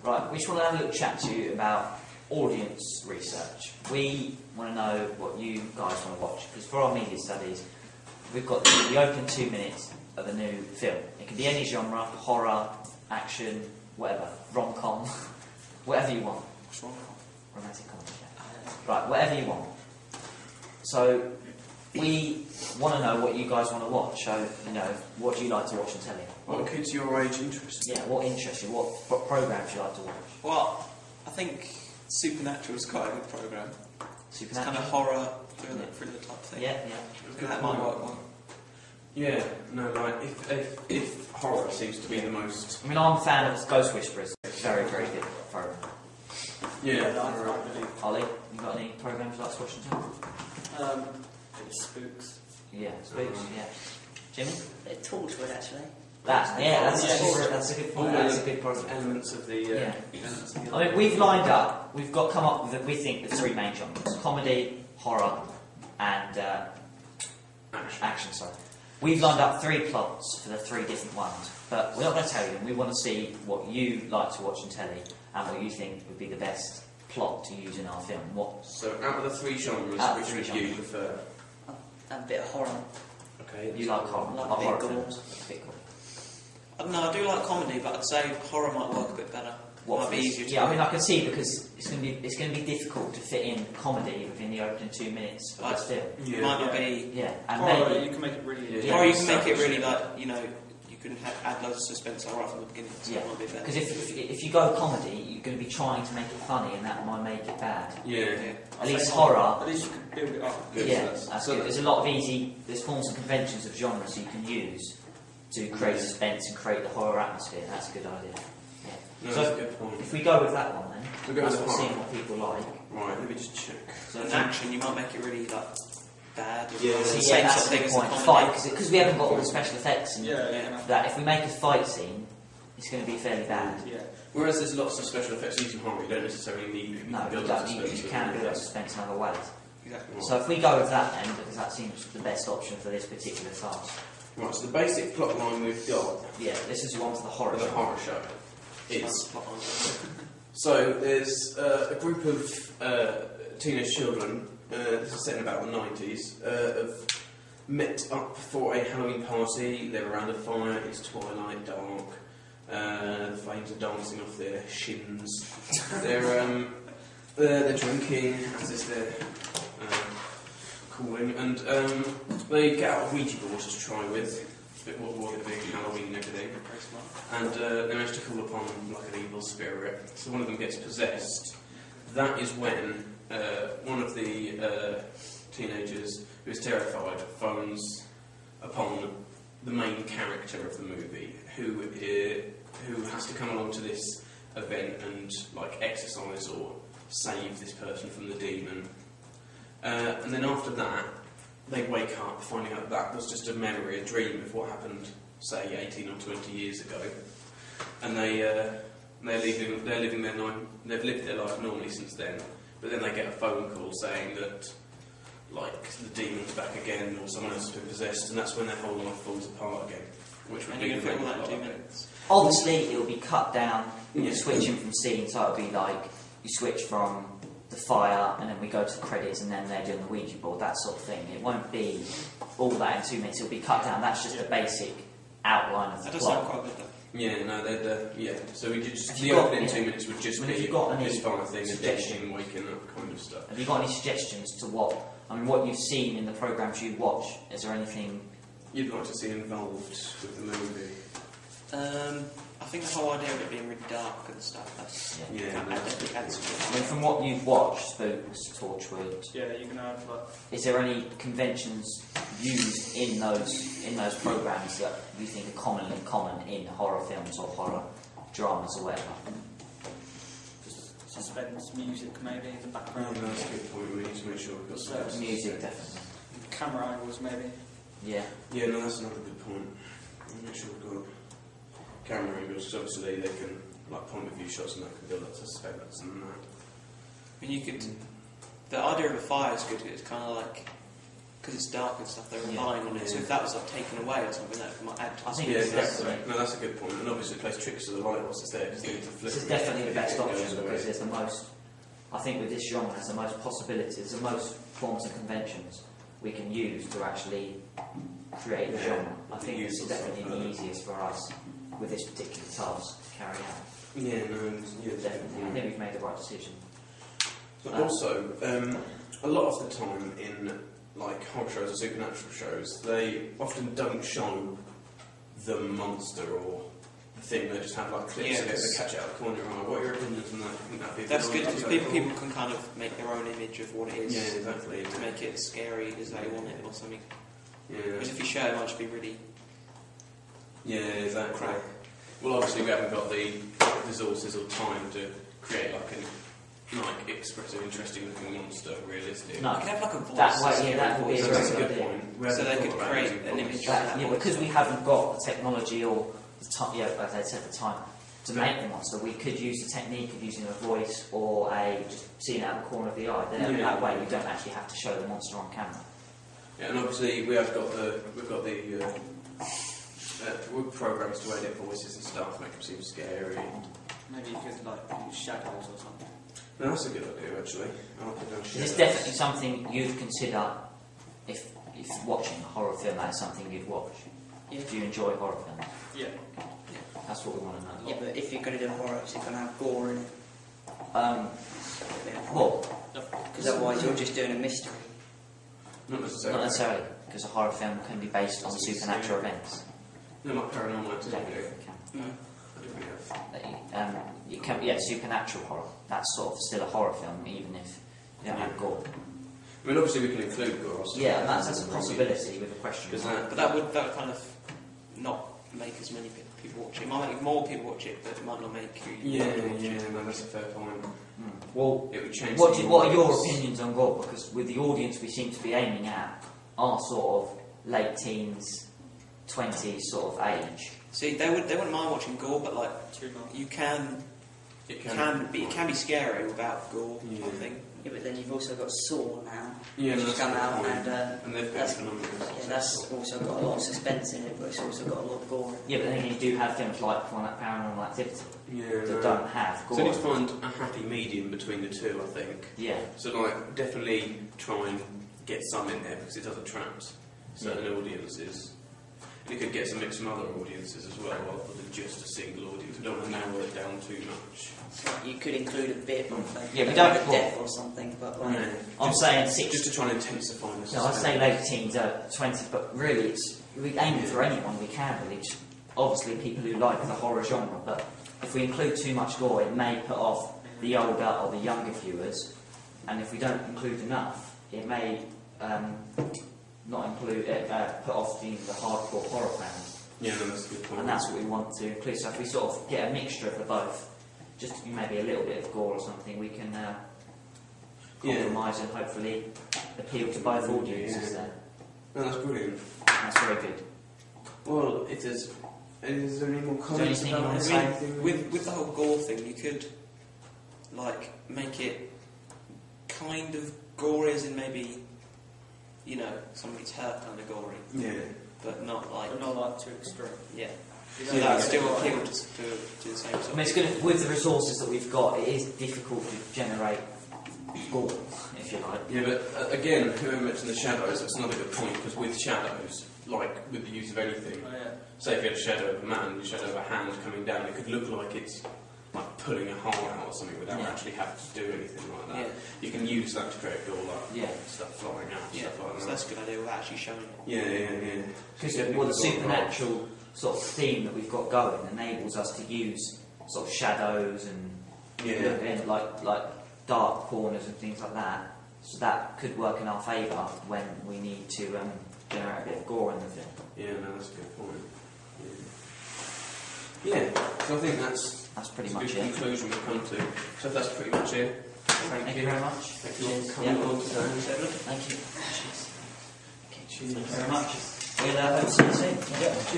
Right, we just want to have a little chat to you about audience research. We want to know what you guys want to watch, because for our media studies, we've got the open 2 minutes of a new film. It can be any genre, horror, action, whatever, rom-com, whatever you want. What's rom-com? Romantic comedy. Yeah. Right, whatever you want. So we want to know what you guys want to watch. So, what do you like to watch on telly? What kids your age interested? Yeah, what interests you? What programmes do you like to watch? Well, I think Supernatural is quite a good programme. It's Supernatural? kind of horror, thriller type thing. Yeah. I think that might work well. Yeah, no, like, if horror seems to be the most... I mean, I'm a fan of Ghost Whisperers. Very, very good programme. Yeah, Ollie, you got any programmes you like to watch on telly? It's Spooks. Yeah, Spooks, yeah. Jimmy? Torchwood, actually. That's a good point. All That's a the good program. elements of the... Yeah. I mean, we've lined up, come up with, we think, the three main genres: comedy, horror, and action. Sorry. We've lined up 3 plots for the 3 different ones, but we're not going to tell you them. We want to see what you like to watch on telly and what you think would be the best plot to use in our film. So, out of the 3 genres, which would you prefer? A bit of horror. Okay. You like horror? Like horror gore. films? A bit gore. I don't know, I do like comedy, but I'd say horror might work a bit better. Might be easier to Yeah, I do. mean, I can see, because it's going to be difficult to fit in comedy within the opening 2 minutes of this film. It might not be... Yeah, and Horror, maybe you can make it really... Yeah. Or you can make it really you can add loads of suspense right from the beginning, so it might be better. because if you go comedy, you're going to be trying to make it funny, and that might make it bad. Yeah. At least horror. At least you can build it up. Good. Yeah, So that's good. There's a lot of there's forms and conventions of genres you can use to create suspense and create the horror atmosphere. That's a good idea. Yeah. No, So, that's a good point. if we go with that one then, We'll go that's with what horror. seeing what people like. Right, let me just check. So In action, you might make it really bad. Yeah. It's the See, same yeah, that's sort a of good thing point. as the Fight, comedy. because we haven't got all the special effects. And Yeah. that if we make a fight scene, it's going to be fairly bad. Yeah. Whereas there's lots of special effects using horror, you don't necessarily need No, to build you up don't. suspense. You can build up suspense in other ways. Exactly. So if we go with that then, because that seems the best option for this particular task. Right, so the basic plot line we've got Yeah, this is one for the horror. for the show. horror show is... Plot on. So there's a group of teenage children, this is set in about the 90s, have met up for a Halloween party. They're around a fire, it's twilight, dark, the flames are dancing off their shins. They're drinking, as is their calling, and they get out a Ouija board to try with. A bit more it being Halloween and everything. Very smart. And they manage to call upon like an evil spirit. So one of them gets possessed. That is when one of the teenagers, who is terrified, phones upon the main character of the movie, who has to come along to this event and like exorcise or save this person from the demon. And then after that, they wake up finding out that was just a memory, a dream of what happened, say, 18 or 20 years ago. And they're living their life. They've lived their life normally since then. But then they get a phone call saying that, like, the demon's back again, or someone else has been possessed, and that's when their whole life falls apart again. Which would And be you the can main film that plot in 2 of it. minutes. Obviously, it'll be cut down. Yeah. You're switching from scene, so it'll be like you switch from the fire, and then we go to the credits, and then they're doing the Ouija board, that sort of thing. It won't be all that in 2 minutes. It'll be cut down. That's just the basic outline of the That does sound plot. quite good though. Yeah, no, yeah. So we did just Have the you got opening any- 2 minutes would just I mean, have be you got any this fire thing, suggestion? addiction, waking up kind of stuff. Have you got any suggestions to what you've seen in the programmes you watch? Is there anything? You'd like to see involved with the movie? I think the whole idea of it being really dark and stuff, that's... Yeah. definitely adds to I mean, from what you've watched, Spooks, Torchwood, Yeah, you can have like... is there any conventions used in those programmes that you think are commonly common in horror films or horror dramas or whatever? suspense music maybe in the Oh, background. no, that's a good point. We need to make sure we've got some. Music, definitely. Camera angles maybe. Yeah. Yeah, no, that's another good point. We'll make sure we've got camera angles, because obviously they can, like, point of view shots and that can build up suspense and that. I mean, you could... The idea of a fire is good. It's kind of like... because it's dark and stuff, they're Yeah. relying on it. So if that was like taken away or something, that might add to I the think Yeah, it's exactly. definitely- No, that's a good point. And obviously, it plays tricks to the light whilst it's there because they need to flip. This is it. definitely the best It goes option away. because there's the most. I think with this genre, there's the most possibilities, the most forms and conventions we can use to actually create the Yeah, genre. I the think use this is of definitely stuff, the easiest for us with this particular task to carry out. Yeah, no, yeah, Definitely, I think we've made the right decision. But also, a lot of the time in like horror shows or supernatural shows, they often don't show the monster or the thing. They just have like clips Yeah, of it. They 'cause- catch it out of the corner of your eye. What are your opinions on that? Do you think that'd be a That's good good idea? because people can kind of make their own image of what it is. Yeah, exactly. To make it as scary as they want it or something. Yeah, Because if you show it, it might just be really yeah, exactly. crap. Well, obviously, we haven't got the resources or time to create like an expressive, interesting-looking monster, realistic. No. You can have like a voice. That way, scary yeah, that would be voice. a That's a great good idea. point. We So haven't they thought could about create using an voice. image. Yeah, because we haven't got the technology or the time, yeah, as I said, the time to make the monster, we could use the technique of using a voice or just seeing it out of the corner of the eye. Then Yeah. that way, we don't actually have to show the monster on camera. Yeah, and obviously we've got the programs to edit voices and stuff, make them seem scary. Maybe you could like use shadows or something. No, that's a good idea actually. I'll put down Is shadows. this definitely something you'd consider if watching a horror film? That is something you'd watch. Yeah. Do you enjoy horror films? Yeah. That's what we want to know. Yeah, but if you're going to do horror, it's going to have gore in it. Well, Because otherwise you're just doing a mystery. Not necessarily. not necessarily, because a horror film can be based on supernatural events. No, like paranormal activity. It can. No. I don't really have. It can, yeah, supernatural horror. That's sort of still a horror film, even if you don't have gore. I mean, obviously we can include gore. or something. Yeah, and that's a possibility with the question. Because mark. But that would kind of not make as many people watch it. It might make more people watch it, but it might not make you. Yeah, watch yeah, it. no, that's a fair point. Well, It would change. what are your audience. opinions on gore? Because with the audience we seem to be aiming at are sort of late teens, 20s sort of age. See, they wouldn't mind watching gore, but like Too much. you can It it can be scary without gore. Yeah. I think. Yeah, but then you've also got Saw now, Yeah, which no, has that's come a good out, point. and And they've been that's- phenomenal. yeah, that's also got a lot of suspense in it, but it's also got a lot of gore. Yeah, but then you do have films like Paranormal Activity Yeah, that no. don't have So gore. you need to find a happy medium between the two, I think. Yeah, So like, definitely try and get some in there because it does attract certain audiences. And you could get some mix from other audiences as well, rather than just a single audience. We don't want to narrow it down too much. So you could include a bit of like, Yeah, we don't- like a death or something, but like, I'm saying 6. Just to try and intensify the No, I'd say suspense. late teens, 20, but really we aim for anyone we can really. Just obviously people who like the horror genre, but if we include too much gore, it may put off the older or the younger viewers, and if we don't include enough, it may not include put off the hardcore horror fans, Yeah, no, that's a good point. and that's what we want to include. So if we sort of get a mixture of the both, just maybe a little bit of gore or something, we can compromise and hopefully appeal to both audiences. Yeah. Then No, that's brilliant. that's very good. Well, is there any more comments anything you about want to it? say? Anything? With the whole gore thing, you could like make it kind of gory, as in maybe someone gets hurt kind of gory, Yeah. but not like But not like too extreme. yeah. You So don't that would get still it appeal right. to the same sort I of mean, it's good with the resources that we've got. It is difficult to generate gore, if you like. Yeah, but again, whoever mentioned the shadows, that's another good point, because with shadows, like with the use of anything, Oh, yeah. say if you had a shadow of a man, a shadow of a hand coming down, it could look like it's like pulling a heart out or something without Yeah. actually having to do anything like that. Yeah. You can use that to create gore, like Yeah. stuff flying out, yeah. stuff like So that. that's a good idea without actually showing it. Yeah. Because Definitely well, the got a lot. supernatural sort of theme that we've got going enables us to use sort of shadows and Yeah. like dark corners and things like that. So that could work in our favour when we need to generate a bit of gore in the film. Yeah, no, that's a good point. Yeah, so I think that's That's pretty a much good it. conclusion we've come to. So that's pretty much it. Thank you very much. Thank you all Cheers. for coming Yeah. on today. Thank you. Cheers. Thank you very much. We'll hope to see you soon. Yeah. Cheers.